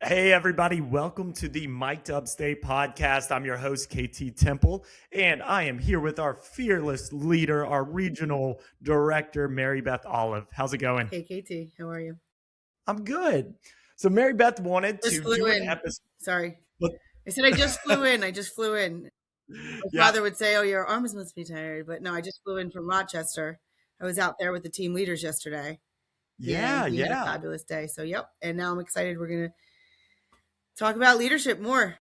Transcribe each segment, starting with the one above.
Hey, everybody. Welcome to the Mic'd Up State podcast. I'm your host, KT Temple, and I am here with our fearless leader, our regional director, Marybeth Olive. How's it going? Hey, KT, how are you? I'm good. So, Marybeth wanted Just to flew do an in. episode. Sorry. I said I just flew in. I just flew in. My Yeah, father would say, "Oh, your arms must be tired." But no, I just flew in from Rochester. I was out there with the team leaders yesterday and yeah, we had a yeah. fabulous day. So, yep. And now I'm excited. We're going to talk about leadership more.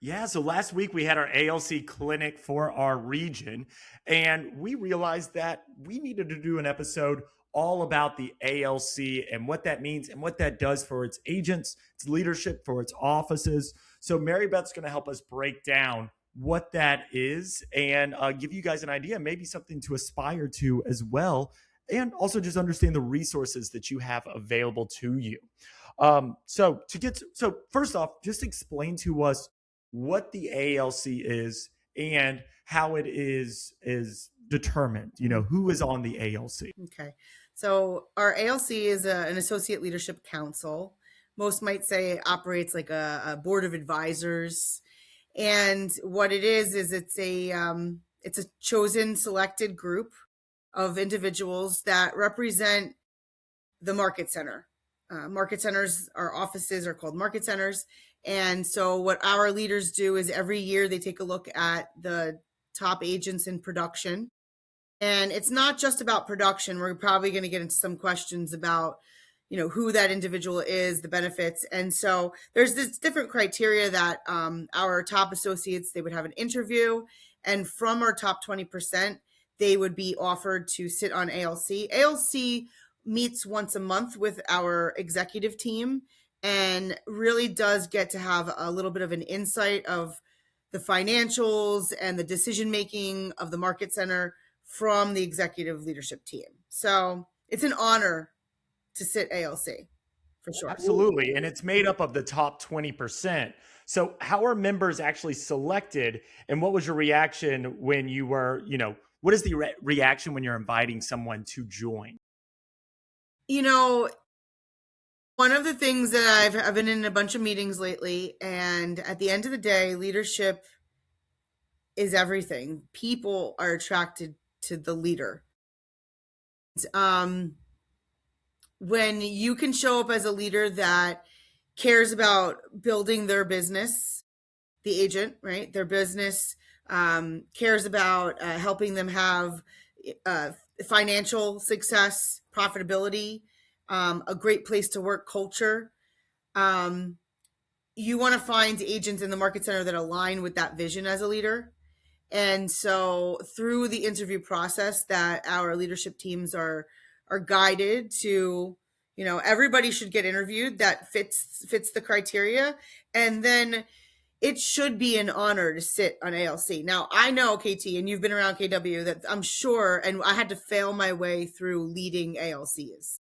Yeah, so last week we had our ALC clinic for our region, and we realized that we needed to do an episode all about the ALC and what that means and what that does for its agents, its leadership, for its offices. So Mary Beth's going to help us break down what that is and give you guys an idea, maybe something to aspire to as well, and also just understand the resources that you have available to you. So first off, just explain to us what the ALC is and how it is determined. You know, who is on the ALC. Okay. So, our ALC is an associate leadership council. Most might say it operates like a board of advisors. And what it is it's a chosen selected group of individuals that represent the market center. Market centers, our offices are called market centers. And so what our leaders do is every year they take a look at the top agents in production. And it's not just about production. We're probably going to get into some questions about, who that individual is, the benefits. And so there's this different criteria that our top associates, they would have an interview. And from our top 20%, they would be offered to sit on ALC. ALC meets once a month with our executive team and really does get to have a little bit of an insight of the financials and the decision making of the market center from the executive leadership team. So it's an honor to sit ALC for sure. Absolutely. And it's made up of the top 20%. So how are members actually selected? And what was your reaction when you were, what is the reaction when you're inviting someone to join? One of the things that I've been in a bunch of meetings lately, and at the end of the day, leadership is everything. People are attracted to the leader. When you can show up as a leader that cares about building their business, the agent, right? Their business cares about helping them have financial success, profitability, a great place to work culture. You want to find agents in the market center that align with that vision as a leader. And so through the interview process that our leadership teams are guided to, everybody should get interviewed that fits the criteria. And then it should be an honor to sit on ALC. Now, I know, KT, and you've been around KW, that I'm sure, and I had to fail my way through leading ALCs.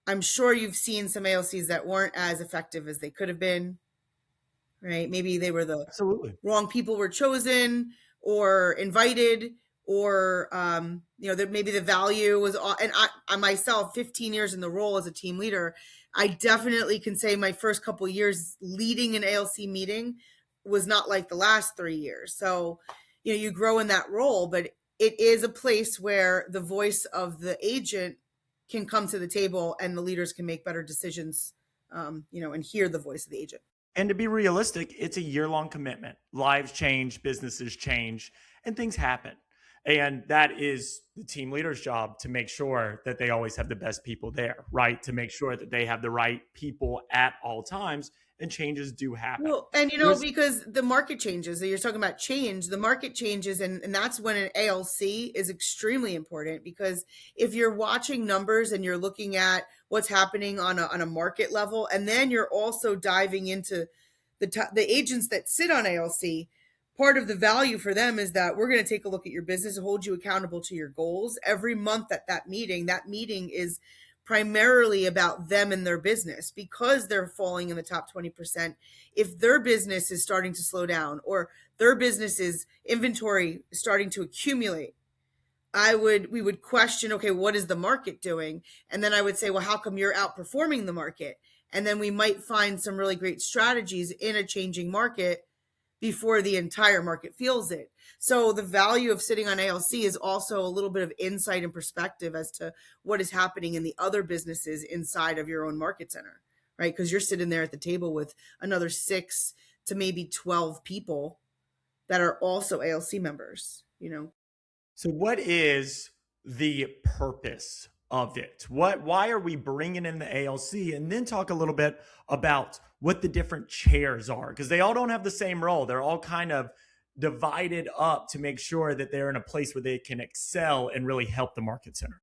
I'm sure you've seen some ALCs that weren't as effective as they could have been, right? Maybe they were the Absolutely. wrong people were chosen or invited, or that maybe the value was. And I myself, 15 years in the role as a team leader, I definitely can say my first couple years leading an ALC meeting was not like the last 3 years. So, you grow in that role, but it is a place where the voice of the agent can come to the table and the leaders can make better decisions, and hear the voice of the agent. And to be realistic, it's a year-long commitment. Lives change, businesses change, and things happen. And that is the team leader's job, to make sure that they always have the best people there, right? To make sure that they have the right people at all times, and changes do happen. Well, and because the market changes, you're talking about change, the market changes, and that's when an ALC is extremely important, because if you're watching numbers and you're looking at what's happening on a market level, and then you're also diving into the agents that sit on ALC, part of the value for them is that we're going to take a look at your business and hold you accountable to your goals every month at that meeting is primarily about them and their business, because they're falling in the top 20%. If their business is starting to slow down, or their business's inventory starting to accumulate, we would question, okay, what is the market doing? And then I would say, well, how come you're outperforming the market? And then we might find some really great strategies in a changing market before the entire market feels it. So the value of sitting on ALC is also a little bit of insight and perspective as to what is happening in the other businesses inside of your own market center, right? Because you're sitting there at the table with another 6 to maybe 12 people that are also ALC members, you know? So what is the purpose of it? Why are we bringing in the ALC? And then talk a little bit about what the different chairs are, because they all don't have the same role. They're all kind of divided up to make sure that they're in a place where they can excel and really help the market center.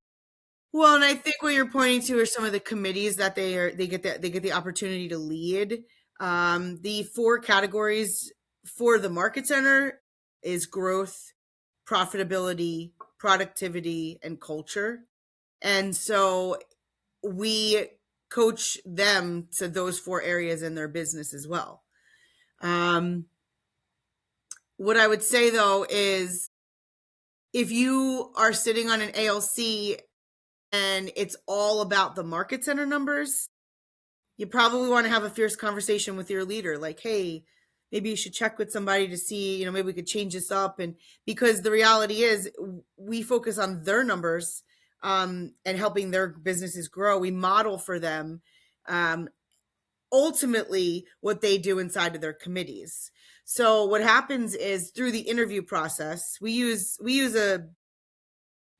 Well, and I think what you're pointing to are some of the committees that they get the opportunity to lead. The 4 categories for the market center is growth, profitability, productivity, and culture. And so we coach them to those 4 areas in their business as well. What I would say though is if you are sitting on an ALC and it's all about the market center numbers, you probably want to have a fierce conversation with your leader. Like, hey, maybe you should check with somebody to see, maybe we could change this up. And because the reality is we focus on their numbers and helping their businesses grow. We model for them ultimately what they do inside of their committees. So what happens is through the interview process, we use an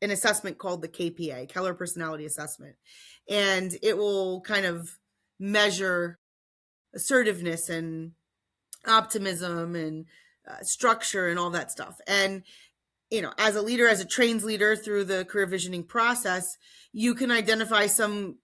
assessment called the KPA, Keller Personality Assessment, and it will kind of measure assertiveness and optimism and structure and all that stuff. And as a leader, as a trains leader through the career visioning process, you can identify some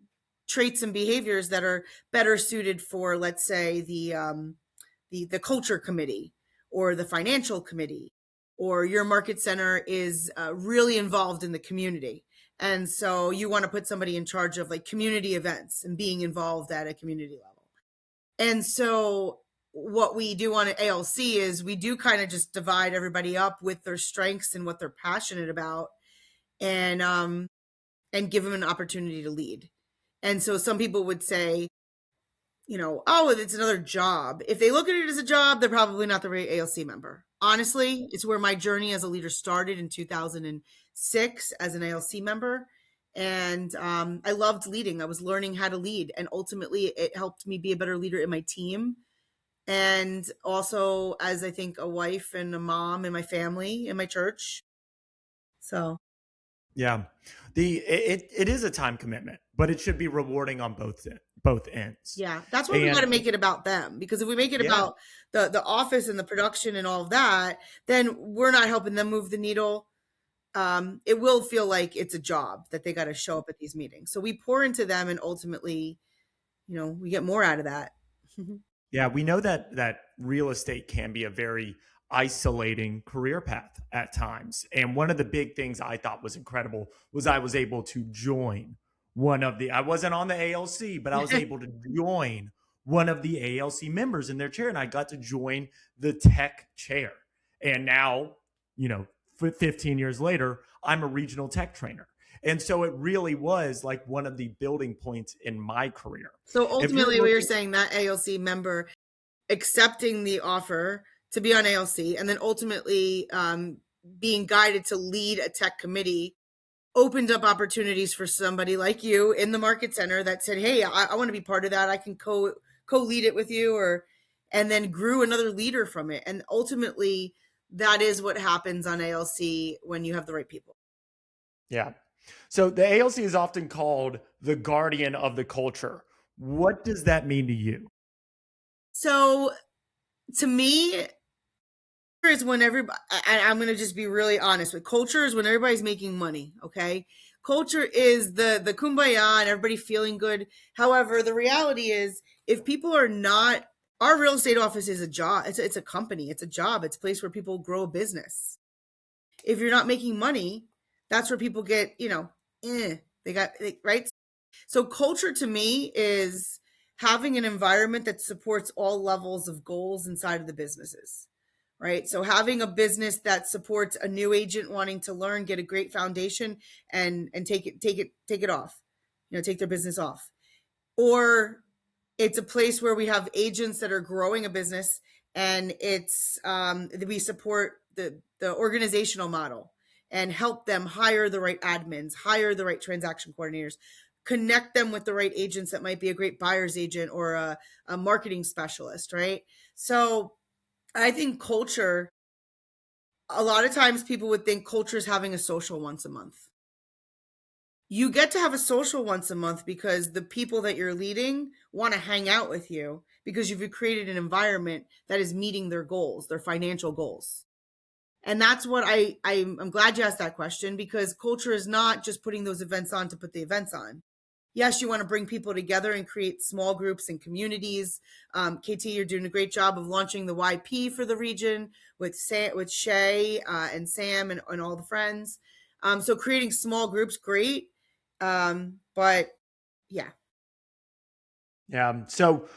traits and behaviors that are better suited for, let's say, the culture committee or the financial committee, or your market center is really involved in the community. And so you want to put somebody in charge of like community events and being involved at a community level. And so what we do on an ALC is we do kind of just divide everybody up with their strengths and what they're passionate about, and give them an opportunity to lead. And so some people would say, oh, it's another job. If they look at it as a job, they're probably not the right ALC member. Honestly, it's where my journey as a leader started in 2006 as an ALC member. And I loved leading. I was learning how to lead. And ultimately, it helped me be a better leader in my team. And also as I think a wife and a mom in my family, in my church. So. Yeah, it is a time commitment, but it should be rewarding on both ends. Yeah, that's why we got to make it about them, because if we make it about the office and the production and all of that, then we're not helping them move the needle. It will feel like it's a job that they got to show up at these meetings. So we pour into them, and ultimately, we get more out of that. Yeah, we know that real estate can be a very isolating career path at times. And one of the big things I thought was incredible was I was able to join I wasn't on the ALC, but I was able to join one of the ALC members in their chair, and I got to join the tech chair. And now, 15 years later, I'm a regional tech trainer. And so it really was like one of the building points in my career. So ultimately, what you're saying, that ALC member accepting the offer to be on ALC and then ultimately being guided to lead a tech committee opened up opportunities for somebody like you in the market center that said, hey, I want to be part of that. I can co-lead it with you, and then grew another leader from it. And ultimately, that is what happens on ALC when you have the right people. Yeah. So the ALC is often called the guardian of the culture. What does that mean to you? So to me, is when everybody, I'm going to just be really honest with culture, is when everybody's making money. Okay. Culture is the kumbaya and everybody feeling good. However, the reality is if people are not, our real estate office is a job. It's a company. It's a job. It's a place where people grow a business. If you're not making money, that's where people get, right? So culture to me is having an environment that supports all levels of goals inside of the businesses, right? So having a business that supports a new agent wanting to learn, get a great foundation and take it off, take their business off. Or It's a place where we have agents that are growing a business, and it's we support the organizational model and help them hire the right admins, hire the right transaction coordinators, connect them with the right agents that might be a great buyer's agent or a marketing specialist, right? So I think culture, a lot of times people would think culture is having a social once a month. You get to have a social once a month because the people that you're leading want to hang out with you because you've created an environment that is meeting their goals, their financial goals. And that's what I'm glad you asked that question, because culture is not just putting those events on to put the events on. Yes, you want to bring people together and create small groups and communities. KT, you're doing a great job of launching the YP for the region with Shay and Sam and all the friends. So creating small groups, great. But yeah. Yeah. So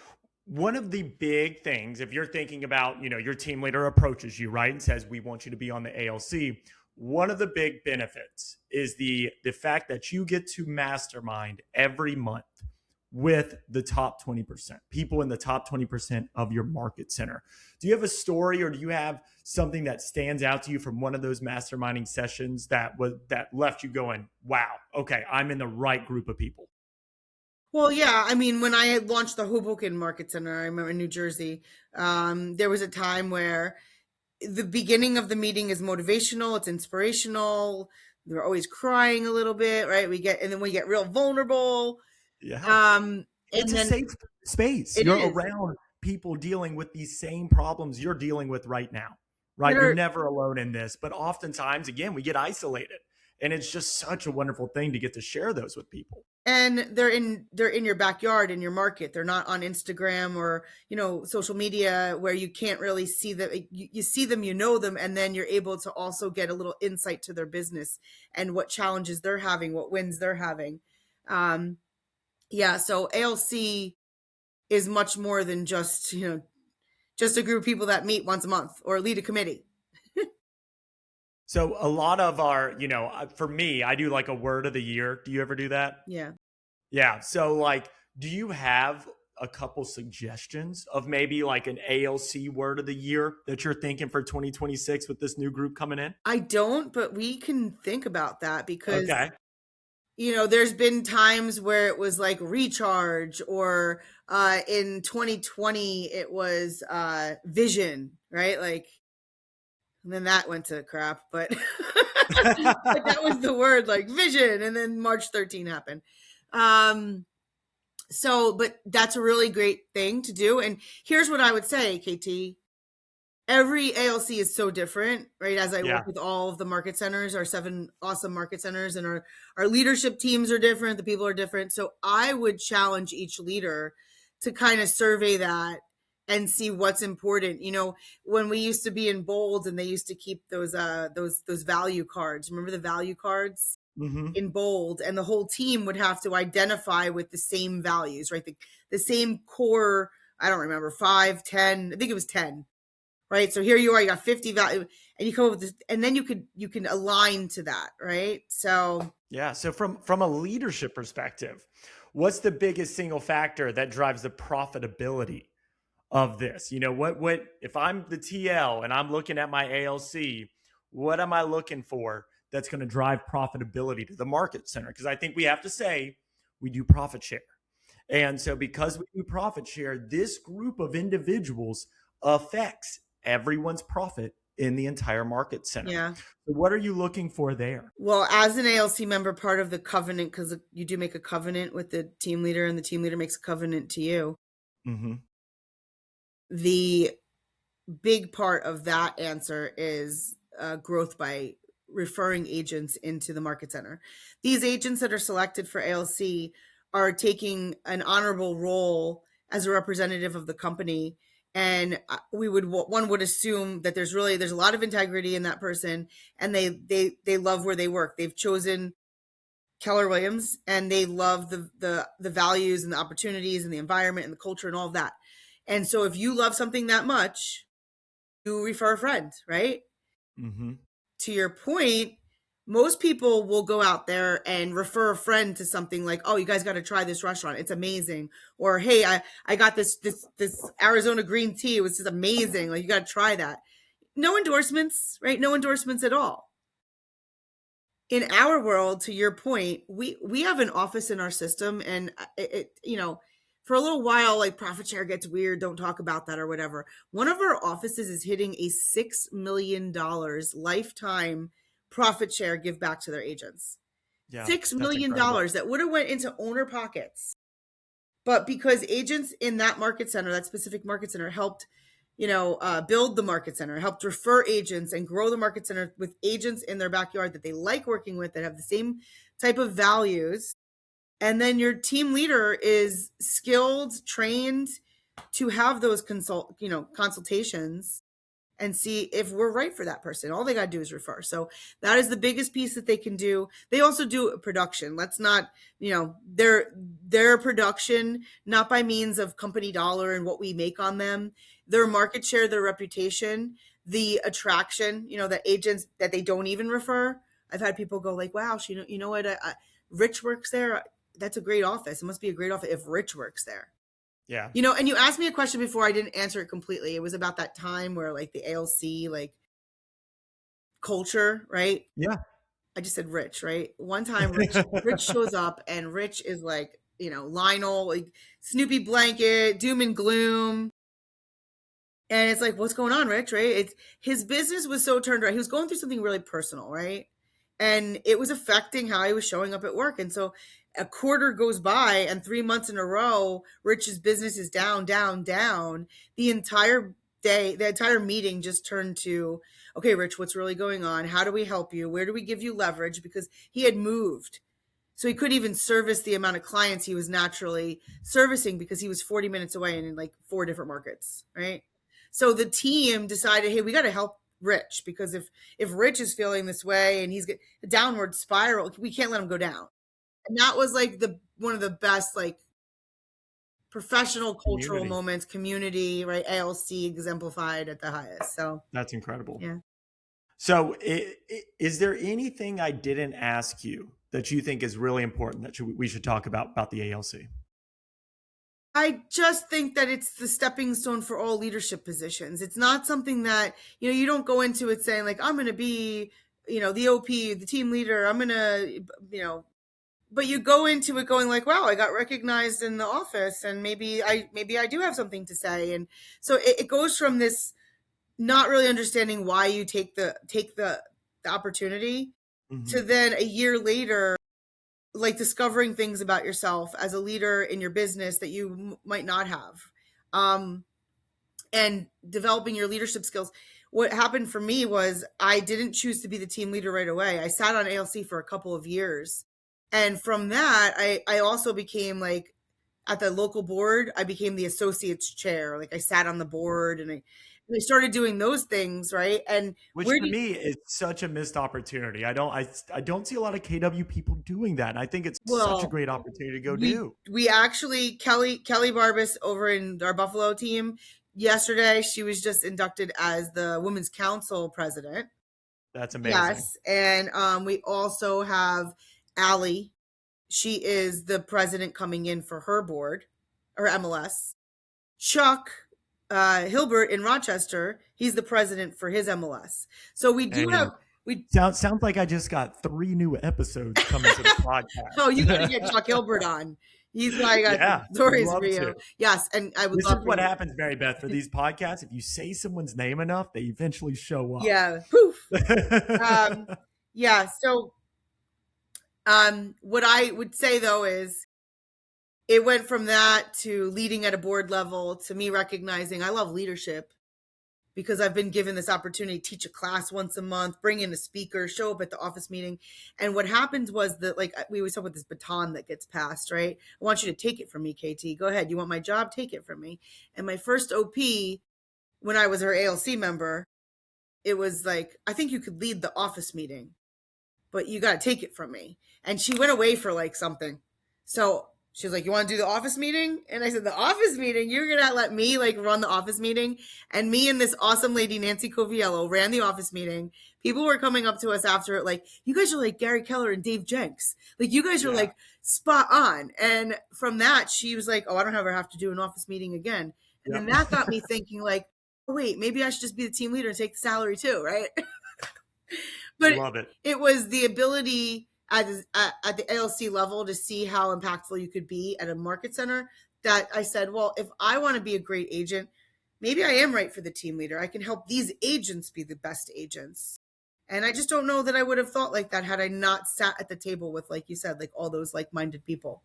one of the big things, if you're thinking about, your team leader approaches you, right, and says, we want you to be on the ALC, one of the big benefits is the fact that you get to mastermind every month with the top 20%, people in the top 20% of your market center. Do you have a story, or do you have something that stands out to you from one of those masterminding sessions that left you going, wow, okay, I'm in the right group of people? Well, yeah. I mean, when I had launched the Hoboken Market Center, I remember in New Jersey, there was a time where the beginning of the meeting is motivational, it's inspirational. They're always crying a little bit, right? And then we get real vulnerable. Yeah. And It's a then safe space. it You're is. around people dealing with these same problems you're dealing with right now, right? You're never alone in this. But oftentimes, again, we get isolated. And it's just such a wonderful thing to get to share those with people. And they're in your backyard, in your market. They're not on Instagram or social media where you can't really see them. You see them, you know them, and then you're able to also get a little insight to their business and what challenges they're having, what wins they're having. Yeah, so ALC is much more than just a group of people that meet once a month or lead a committee. So a lot of our, for me, I do like a word of the year. Do you ever do that? Yeah. Yeah. So like, do you have a couple suggestions of maybe like an ALC word of the year that you're thinking for 2026 with this new group coming in? I don't, but we can think about that because Okay. there's been times where it was like recharge, or in 2020 it was vision, right? Like, and then that went to crap, but but that was the word, like vision, and then March 13 happened. So, but that's a really great thing to do. And here's what I would say, KT. Every ALC is so different, right? As I work with all of the market centers, our 7 awesome market centers, and our leadership teams are different. The people are different. So I would challenge each leader to kind of survey that and see what's important. When we used to be in Bold and they used to keep those value cards. Remember the value cards? Mm-hmm. In Bold, and the whole team would have to identify with the same values, right? The same core, I don't remember, 5, 10, I think it was 10, right? So here you are, you got 50 value, and you come up with this, and then you can align to that, right? So yeah. So from a leadership perspective, what's the biggest single factor that drives the profitability of this? What if I'm the TL and I'm looking at my ALC, what am I looking for that's going to drive profitability to the market center? Because I think we have to say we do profit share. And so because we do profit share, this group of individuals affects everyone's profit in the entire market center. yeah. So what are you looking for there? Well, as an ALC member, part of the covenant, because you do make a covenant with the team leader, and the team leader makes a covenant to you. Mm-hmm. The big part of that answer is growth by referring agents into the market center. These agents that are selected for ALC are taking an honorable role as a representative of the company. And one would assume that there's a lot of integrity in that person, and they love where they work. They've chosen Keller Williams, and they love the values and the opportunities and the environment and the culture and all of that. And so if you love something that much, you refer a friend, right? Mm-hmm. To your point, Most people will go out there and refer a friend to something like, oh, you guys got to try this restaurant. It's amazing. Or, hey, I got this Arizona green tea. It was just amazing. Like, you got to try that. No endorsements, right? No endorsements at all. In our world, to your point, we have an office in our system, and for a little while, like, profit share gets weird. Don't talk about that or whatever. One of our offices is hitting a $6 million lifetime profit share give back to their agents. Yeah, $6 that's million incredible. that would have went into owner pockets. But because agents in that market center, that specific market center, helped, build the market center, helped refer agents and grow the market center with agents in their backyard that they like working with, that have the same type of values. And then your team leader is skilled, trained to have those consultations and see if we're right for that person. All they got to do is refer. So that is the biggest piece that they can do. They also do production. Let's not, their production, not by means of company dollar and what we make on them, their market share, their reputation, the attraction, that agents that they don't even refer. I've had people go like, wow, you know what? Rich works there. That's a great office. It must be a great office if Rich works there. Yeah. And you asked me a question before, I didn't answer it completely. It was about that time where, like, the ALC, like, culture, right? Yeah. I just said Rich, right? One time Rich shows up, and Rich is like, Lionel, like, Snoopy blanket, doom and gloom. And it's like, what's going on, Rich, right? His business was so turned around. He was going through something really personal, right? And it was affecting how he was showing up at work. And so a quarter goes by, and 3 months in a row, Rich's business is down, down, down. The entire day, the entire meeting just turned to, okay, Rich, what's really going on? How do we help you? Where do we give you leverage? Because he had moved. So he couldn't even service the amount of clients he was naturally servicing because he was 40 minutes away and in like 4 different markets, right? So the team decided, hey, we got to help Rich, because if Rich is feeling this way and he's a downward spiral, we can't let him go down. And that was like one of the best, like, professional cultural moments, community, right? ALC exemplified at the highest. So that's incredible. Yeah. So is there anything I didn't ask you that you think is really important that we should talk about the ALC? I just think that it's the stepping stone for all leadership positions. It's not something that, you don't go into it saying like, I'm going to be, the OP, the team leader. I'm going to, but you go into it going like, wow, I got recognized in the office, and maybe I do have something to say. And so it goes from this not really understanding why you take the opportunity to then a year later, like, discovering things about yourself as a leader in your business that you might not have, and developing your leadership skills. What happened for me was I didn't choose to be the team leader right away. I sat on ALC for a couple of years. And from that, I also became, like, at the local board, I became the associate's chair. Like, I sat on the board, and I started doing those things, right? And which to me is such a missed opportunity. I don't see a lot of KW people doing that. And I think it's such a great opportunity to go do. We actually, Kelly Barbas over in our Buffalo team, yesterday, she was just inducted as the Women's Council president. That's amazing. Yes. And we also have Allie. She is the president coming in for her board, or MLS. Chuck Hilbert in Rochester, he's the president for his MLS. So we do sounds like I just got 3 new episodes coming to the podcast. Oh, you got to get Chuck Hilbert on. He's like, stories for you. Yes, and I would this love is what happens, Marybeth, for these podcasts. If you say someone's name enough, they eventually show up. Yeah, poof. Yeah. So, what I would say though is, it went from that to leading at a board level to me recognizing I love leadership because I've been given this opportunity to teach a class once a month, bring in a speaker, show up at the office meeting. And what happens was that, like, we always talk about this baton that gets passed, right? I want you to take it from me, KT. Go ahead. You want my job? Take it from me. And my first OP, when I was her ALC member, it was like, I think you could lead the office meeting, but you got to take it from me. And she went away for like something. So She was like, "You want to do the office meeting?" And I said, "The office meeting? You're going to let me like run the office meeting?" And me and this awesome lady, Nancy Coviello, ran the office meeting. People were coming up to us after it like, "You guys are like Gary Keller and Dave Jenks. Like, you guys are like spot on." And from that, she was like, "Oh, I don't ever have to do an office meeting again." And then that got me thinking like, "Oh, wait, maybe I should just be the team leader and take the salary too, right?" But Love it. it was the ability at the ALC level to see how impactful you could be at a market center that I said, well, if I want to be a great agent, maybe I am right for the team leader. I can help these agents be the best agents. And I just don't know that I would have thought like that had I not sat at the table with, like you said, like all those like-minded people.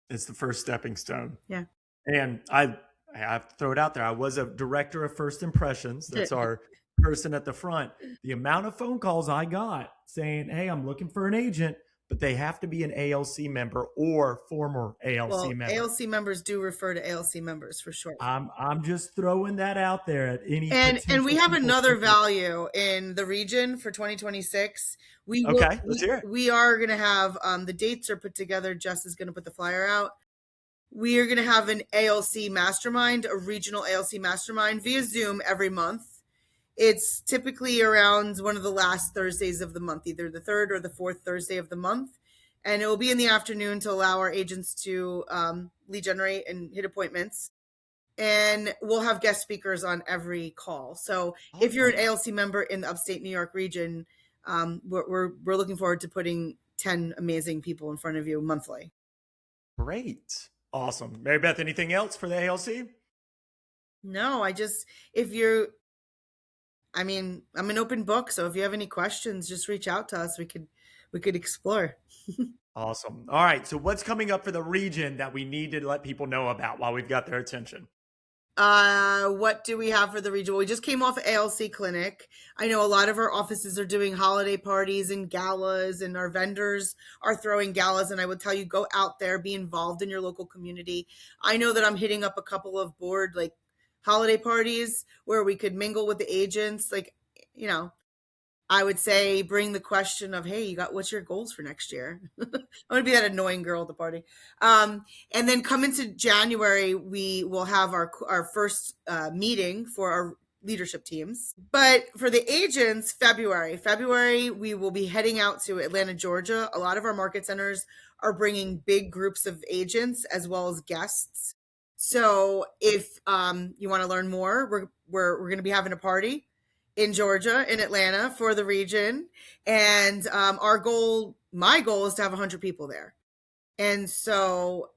It's the first stepping stone. Yeah. And I have to throw it out there. I was a director of first impressions. That's our person at the front. The amount of phone calls I got saying, "Hey, I'm looking for an agent, but they have to be an ALC member or former ALC member." ALC members do refer to ALC members for sure. I'm just throwing that out there at any. And we have another value in the region for 2026. Let's hear it. We are going to have the dates are put together. Jess is going to put the flyer out. We are going to have an ALC mastermind, a regional ALC mastermind via Zoom every month. It's typically around one of the last Thursdays of the month, either the third or the fourth Thursday of the month. And it will be in the afternoon to allow our agents to lead generate and hit appointments. And we'll have guest speakers on every call. So if you're an ALC member in the upstate New York region, we're looking forward to putting 10 amazing people in front of you monthly. Great. Awesome. Marybeth, anything else for the ALC? No, I'm an open book. So if you have any questions, just reach out to us. We could explore. Awesome. All right. So what's coming up for the region that we need to let people know about while we've got their attention? What do we have for the region? Well, we just came off ALC clinic. I know a lot of our offices are doing holiday parties and galas, and our vendors are throwing galas. And I would tell you, go out there, be involved in your local community. I know that I'm hitting up a couple of board like holiday parties where we could mingle with the agents. Like, I would say bring the question of, hey, what's your goals for next year? I'm going to be that annoying girl at the party. And then come into January, we will have our first meeting for our leadership teams. But for the agents, February, we will be heading out to Atlanta, Georgia. A lot of our market centers are bringing big groups of agents as well as guests. So if you want to learn more, we're going to be having a party in Georgia, in Atlanta for the region. And my goal is to have 100 people there. And so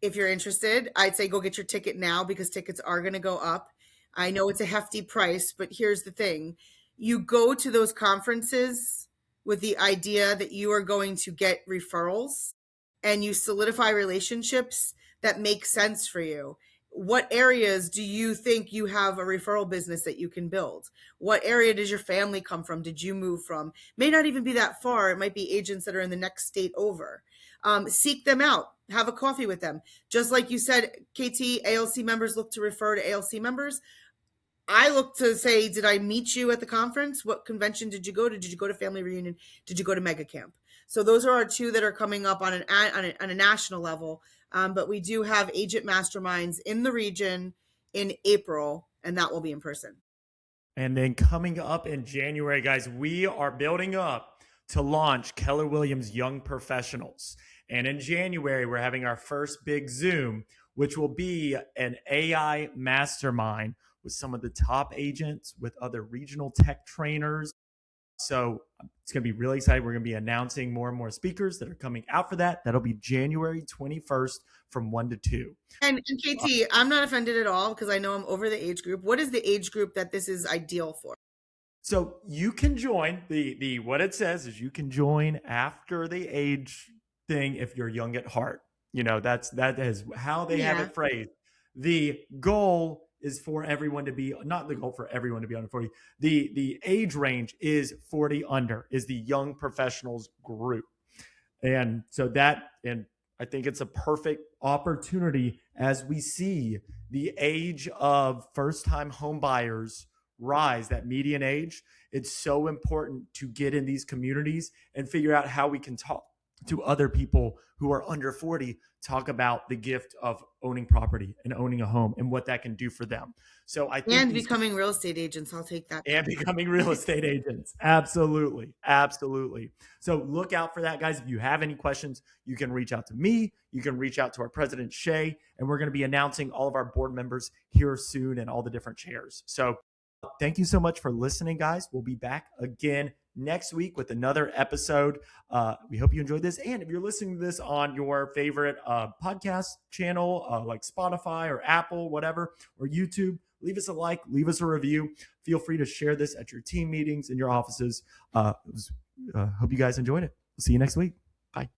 if you're interested, I'd say go get your ticket now because tickets are going to go up. I know it's a hefty price, but here's the thing. You go to those conferences with the idea that you are going to get referrals and you solidify relationships that make sense for you. What areas do you think you have a referral business that you can build? What area does your family come from? Did you move from? May not even be that far. It might be agents that are in the next state over. Seek them out. Have a coffee with them. Just like you said, KT, ALC members look to refer to ALC members. I look to say, did I meet you at the conference? What convention did you go to? Did you go to family reunion? Did you go to mega camp? So those are our two that are coming up on a national level. But we do have agent masterminds in the region in April, and that will be in person. And then coming up in January, guys, we are building up to launch Keller Williams Young Professionals. And in January, we're having our first big Zoom, which will be an AI mastermind with some of the top agents, with other regional tech trainers. So it's going to be really exciting. We're going to be announcing more and more speakers that are coming out for that. That'll be January 21st from 1 to 2. And KT, I'm not offended at all because I know I'm over the age group. What is the age group that this is ideal for? So you can join the what it says is you can join after the age thing if you're young at heart. That is how they have it phrased. The goal is for everyone to be, not the goal for everyone to be under 40. The age range is 40 under, is the young professionals group. And so and I think it's a perfect opportunity as we see the age of first-time home buyers rise, that median age. It's so important to get in these communities and figure out how we can to other people who are under 40 talk about the gift of owning property and owning a home and what that can do for them. So I think and becoming real estate agents. I'll take that. and becoming real estate agents. Absolutely. Absolutely. So look out for that, guys. If you have any questions, you can reach out to me. You can reach out to our president, Shay, and we're going to be announcing all of our board members here soon and all the different chairs. So thank you so much for listening, guys. We'll be back again next week with another episode. We hope you enjoyed this. And if you're listening to this on your favorite podcast channel, like Spotify or Apple, whatever, or YouTube, leave us a like, leave us a review. Feel free to share this at your team meetings, in your offices. Hope you guys enjoyed it. We'll see you next week. Bye.